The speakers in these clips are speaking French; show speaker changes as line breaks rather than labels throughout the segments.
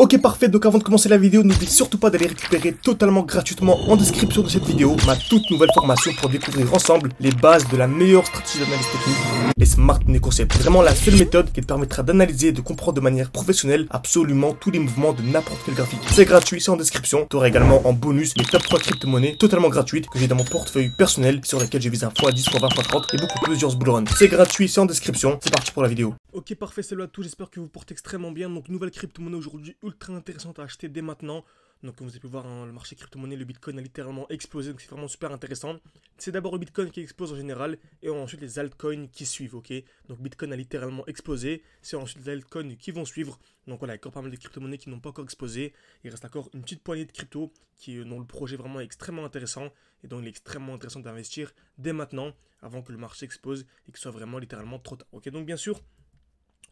Ok parfait, donc avant de commencer la vidéo, n'oublie surtout pas d'aller récupérer totalement gratuitement en description de cette vidéo ma toute nouvelle formation pour découvrir ensemble les bases de la meilleure stratégie d'analyse technique, les Smart Money Concepts. Vraiment la seule méthode qui te permettra d'analyser et de comprendre de manière professionnelle absolument tous les mouvements de n'importe quel graphique. C'est gratuit, c'est en description. Tu auras également en bonus les top 3 crypto-monnaies totalement gratuites que j'ai dans mon portefeuille personnel sur lesquelles je vise un x10, x20, x30 et beaucoup plusieurs bull runs. C'est gratuit, c'est en description. C'est parti pour la vidéo. Ok parfait, salut à tous, j'espère que vous portez extrêmement bien. Donc nouvelle crypto-monnaie aujourd'hui ultra intéressante à acheter dès maintenant. Donc comme vous avez pu voir, hein, le marché crypto-monnaie, le Bitcoin a littéralement explosé, donc c'est vraiment super intéressant. C'est d'abord le Bitcoin qui explose en général et ensuite les altcoins qui suivent, ok. Donc Bitcoin a littéralement explosé, c'est ensuite les altcoins qui vont suivre. Donc voilà, il y a encore pas mal de crypto-monnaies qui n'ont pas encore explosé. Il reste encore une petite poignée de crypto dont le projet vraiment est extrêmement intéressant et donc il est extrêmement intéressant d'investir dès maintenant avant que le marché explose et que ce soit vraiment littéralement trop tard, ok. Donc bien sûr,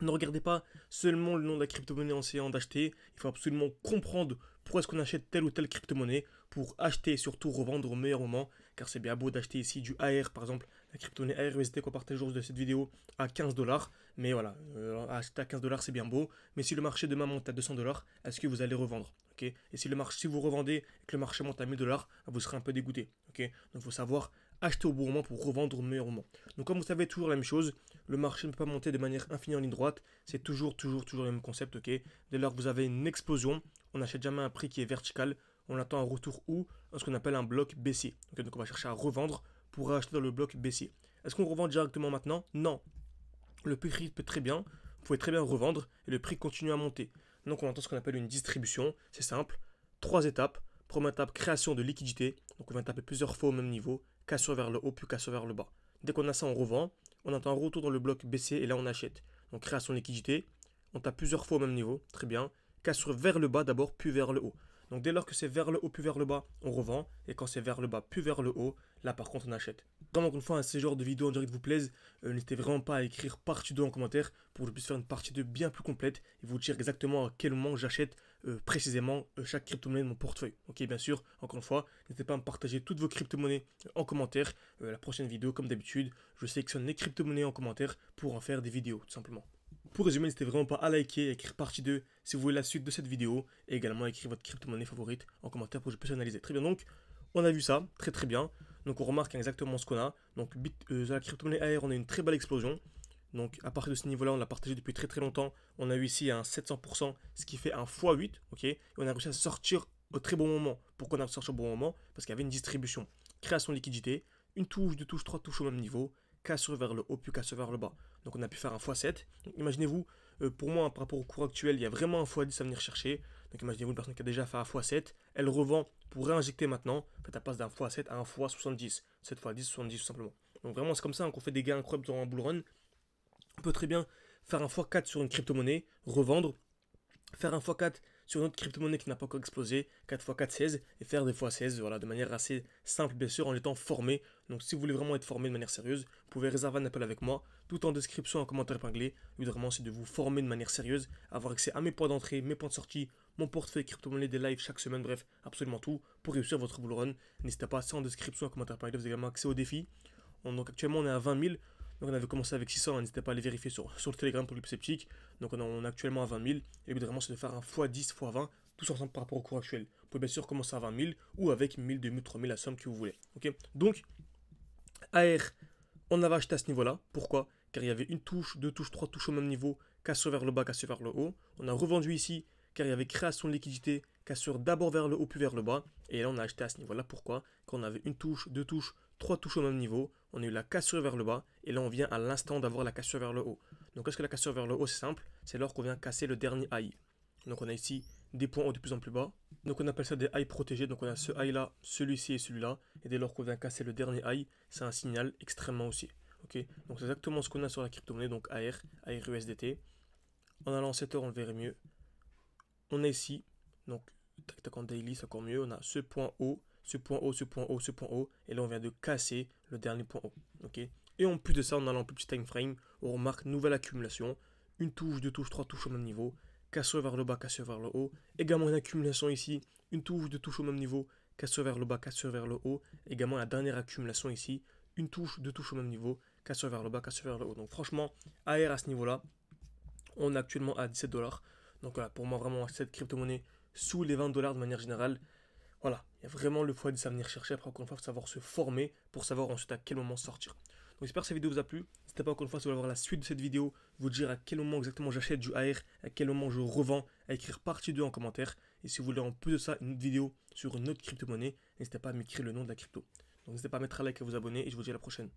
ne regardez pas seulement le nom de la crypto-monnaie en essayant d'acheter. Il faut absolument comprendre pourquoi est-ce qu'on achète telle ou telle crypto-monnaie pour acheter et surtout revendre au meilleur moment. Car c'est bien beau d'acheter ici du AR par exemple, la crypto-monnaie ARUSD qu'on partage aujourd'hui de cette vidéo à 15 $. Mais voilà, acheter à 15 $, c'est bien beau. Mais si le marché demain monte à 200 $, est-ce que vous allez revendre, ok? Et si vous revendez et que le marché monte à 1000 $, vous serez un peu dégoûté, ok? Donc il faut savoir acheter au bon moment pour revendre au meilleur moment. Donc comme vous savez, toujours la même chose, le marché ne peut pas monter de manière infinie en ligne droite, c'est toujours le même concept, ok. Dès lors que vous avez une explosion, on n'achète jamais un prix qui est vertical, on attend un retour où, ce qu'on appelle un bloc baissier. Okay, donc on va chercher à revendre pour acheter dans le bloc baissier. Est-ce qu'on revend directement maintenant? Non. Le prix peut très bien, vous pouvez très bien revendre et le prix continue à monter. Donc on entend ce qu'on appelle une distribution, c'est simple, 3 étapes. Première étape, création de liquidité, donc on va taper plusieurs fois au même niveau, cassure vers le haut puis cassure vers le bas. Dès qu'on a ça, on revend, on attend un retour dans le bloc baissier et là on achète. Donc création de liquidité, on tape plusieurs fois au même niveau, très bien, cassure vers le bas d'abord puis vers le haut. Donc dès lors que c'est vers le haut puis vers le bas, on revend. Et quand c'est vers le bas puis vers le haut, là par contre on achète. Vraiment une fois, ce genre de vidéo en direct vous plaise, n'hésitez vraiment pas à écrire partie 2 en commentaire pour que je puisse faire une partie 2 bien plus complète et vous dire exactement à quel moment j'achète précisément chaque crypto-monnaie de mon portefeuille. Ok, bien sûr, encore une fois, n'hésitez pas à me partager toutes vos crypto-monnaies en commentaire. La prochaine vidéo, comme d'habitude, je sélectionne les crypto-monnaies en commentaire pour en faire des vidéos, tout simplement. Pour résumer, n'hésitez vraiment pas à liker et à écrire partie 2 si vous voulez la suite de cette vidéo et également à écrire votre crypto-monnaie favorite en commentaire pour que je puisse analyser. Très bien, donc on a vu ça, très bien. Donc on remarque exactement ce qu'on a. Donc sur la crypto-monnaie AR, on a une très belle explosion. Donc à partir de ce niveau-là, on l'a partagé depuis très longtemps. On a eu ici un 700%, ce qui fait un x8, ok. Et on a réussi à sortir au très bon moment. Pourquoi on a sorti au bon moment? Parce qu'il y avait une distribution. Création de liquidité, une touche, deux touches, trois touches au même niveau, cassure vers le haut puis cassure vers le bas. Donc on a pu faire un x7. Imaginez-vous, pour moi, par rapport au cours actuel, il y a vraiment un x10 à venir chercher. Donc imaginez-vous une personne qui a déjà fait un x7, elle revend pour réinjecter maintenant. En fait, elle passe d'un x7 à un x70. 7 x 10, 70 tout simplement. Donc vraiment, c'est comme ça qu'on fait des gains incroyables dans un bull run. On peut très bien faire un x4 sur une crypto-monnaie, revendre, faire un x4 sur une autre crypto-monnaie qui n'a pas encore explosé, 4 x 4, 16, et faire des x 16, voilà, de manière assez simple, bien sûr, en étant formé. Donc, si vous voulez vraiment être formé de manière sérieuse, vous pouvez réserver un appel avec moi, tout en description, en commentaire épinglé. Le but vraiment, c'est de vous former de manière sérieuse, avoir accès à mes points d'entrée, mes points de sortie, mon portefeuille crypto-monnaie, des lives chaque semaine, bref, absolument tout pour réussir votre bull run. N'hésitez pas, c'est en description, en commentaire épinglé, vous avez également accès au défi. Donc, actuellement, on est à 20 000. Donc on avait commencé avec 600, n'hésitez pas à les vérifier sur le Telegram pour les plus sceptiques. Donc on est actuellement à 20 000. Et le but vraiment c'est de faire un x10, x20, tous ensemble par rapport au cours actuel. Vous pouvez bien sûr commencer à 20 000 ou avec 1000, 2000, 3000, la somme que vous voulez. Ok. Donc AR, on avait acheté à ce niveau-là. Pourquoi? Car il y avait une touche, deux touches, trois touches au même niveau, cassure vers le bas, cassure vers le haut. On a revendu ici car il y avait création de liquidité, cassure d'abord vers le haut puis vers le bas. Et là on a acheté à ce niveau-là. Pourquoi? Quand on avait une touche, deux touches, trois touches au même niveau, on a eu la cassure vers le bas, et là on vient à l'instant d'avoir la cassure vers le haut. Donc qu'est-ce que la cassure vers le haut? C'est simple, c'est lors qu'on vient casser le dernier high. Donc on a ici des points hauts de plus en plus bas, donc on appelle ça des highs protégés, donc on a ce high là, celui-ci et celui-là, et dès lors qu'on vient casser le dernier high, c'est un signal extrêmement haussier. Ok, donc c'est exactement ce qu'on a sur la crypto-monnaie, donc AR USDT. En allant en 7 heures, on le verrait mieux. On a ici, donc tac tac en daily, c'est encore mieux, on a ce point haut, ce point haut, ce point haut, ce point haut, et là on vient de casser le dernier point haut. Ok. Et en plus de ça, en allant un peu plus time frame, on remarque nouvelle accumulation, une touche, deux touches, trois touches au même niveau, cassure vers le bas, cassure vers le haut, également une accumulation ici, une touche, deux touches au même niveau, cassure vers le bas, cassure vers le haut, également la dernière accumulation ici, une touche, deux touches au même niveau, cassure vers le bas, cassure vers le haut. Donc franchement, AR à ce niveau-là, on est actuellement à 17 $. Donc voilà, pour moi vraiment cette crypto-monnaie sous les 20 dollars de manière générale, voilà, il y a vraiment le x10 à venir chercher. Après, encore une fois, il faut savoir se former pour savoir ensuite à quel moment sortir. Donc j'espère que cette vidéo vous a plu. N'hésitez pas encore une fois si vous voulez voir la suite de cette vidéo, vous dire à quel moment exactement j'achète du AR, à quel moment je revends, à écrire partie 2 en commentaire. Et si vous voulez en plus de ça une autre vidéo sur une autre crypto-monnaie, n'hésitez pas à m'écrire le nom de la crypto. Donc n'hésitez pas à mettre un like et à vous abonner et je vous dis à la prochaine.